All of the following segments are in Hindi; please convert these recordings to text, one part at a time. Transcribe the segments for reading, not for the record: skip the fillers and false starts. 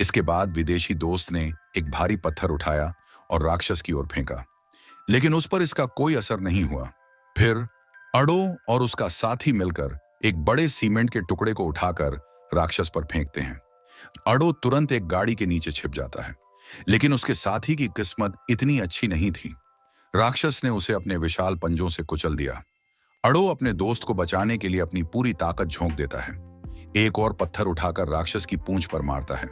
इसके बाद विदेशी दोस्त ने एक भारी पत्थर उठाया और राक्षस की ओर फेंका, लेकिन उस पर इसका कोई असर नहीं हुआ। फिर अडो और उसका साथी मिलकर एक बड़े सीमेंट के टुकड़े को उठाकर राक्षस पर फेंकते हैं। अडो तुरंत एक गाड़ी के नीचे छिप जाता है, लेकिन उसके साथी की किस्मत इतनी अच्छी नहीं थी। राक्षस ने उसे अपने विशाल पंजों से कुचल दिया। अडो अपने दोस्त को बचाने के लिए अपनी पूरी ताकत झोंक देता है। एक और पत्थर उठाकर राक्षस की पूंछ पर मारता है।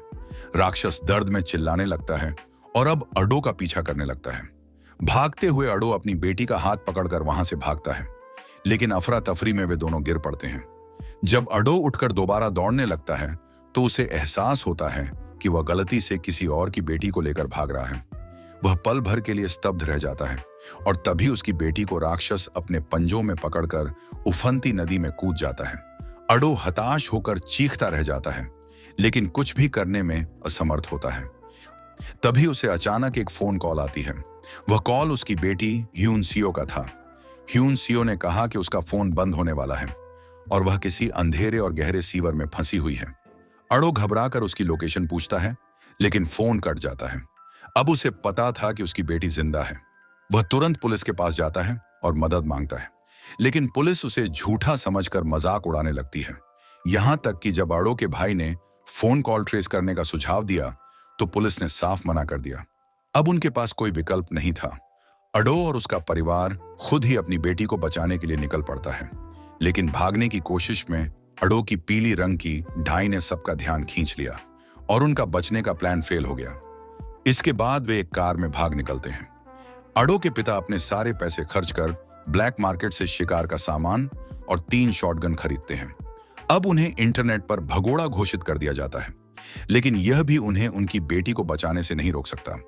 राक्षस दर्द में चिल्लाने लगता है और अब अडो का पीछा करने लगता है। भागते हुए अडो अपनी बेटी का हाथ पकड़कर वहां से भागता है, लेकिन अफरा तफरी में वे दोनों गिर पड़ते हैं। जब अडो उठकर दोबारा दौड़ने लगता है तो उसे एहसास होता है कि वह गलती से किसी और की बेटी को लेकर भाग रहा है। वह पल भर के लिए स्तब्ध रह जाता है और तभी उसकी बेटी को राक्षस अपने पंजों में पकड़कर उफनती नदी में कूद जाता है। अडो हताश होकर चीखता रह जाता है, लेकिन कुछ भी करने में असमर्थ होता है। तभी उसे अचानक एक फोन कॉल आती है। वह कॉल उसकी बेटी ह्यून सियो का था। ह्यून सियो ने कहा कि उसका फोन बंद होने वाला है और वह किसी अंधेरे और गहरे सीवर में फंसी हुई है। अडो घबराकर उसकी लोकेशन पूछता है, लेकिन फोन कट जाता है। अब उसे पता था कि उसकी बेटी जिंदा है। वह तुरंत पुलिस के पास जाता है और मदद मांगता है, लेकिन पुलिस उसे झूठा समझकर मजाक उड़ाने लगती है। यहां तक कि जब अडो के भाई ने फोन कॉल ट्रेस करने का सुझाव दिया तो पुलिस ने साफ मना कर दिया। अब उनके पास कोई विकल्प नहीं था। अडो और उसका परिवार खुद ही अपनी बेटी को बचाने के लिए निकल पड़ता है, लेकिन भागने की कोशिश में अडो की पीली रंग की ढाई ने सबका ध्यान खींच लिया और उनका बचने का प्लान फेल हो गया। इसके बाद वे एक कार में भाग निकलते हैं। अडो के पिता अपने सारे पैसे खर्च कर ब्लैक मार्केट से शिकार का सामान और 3 शॉटगन खरीदते हैं। अब उन्हें इंटरनेट पर भगोड़ा घोषित कर दिया जाता है, लेकिन यह भी उन्हें उनकी बेटी को बचाने से नहीं रोक सकता।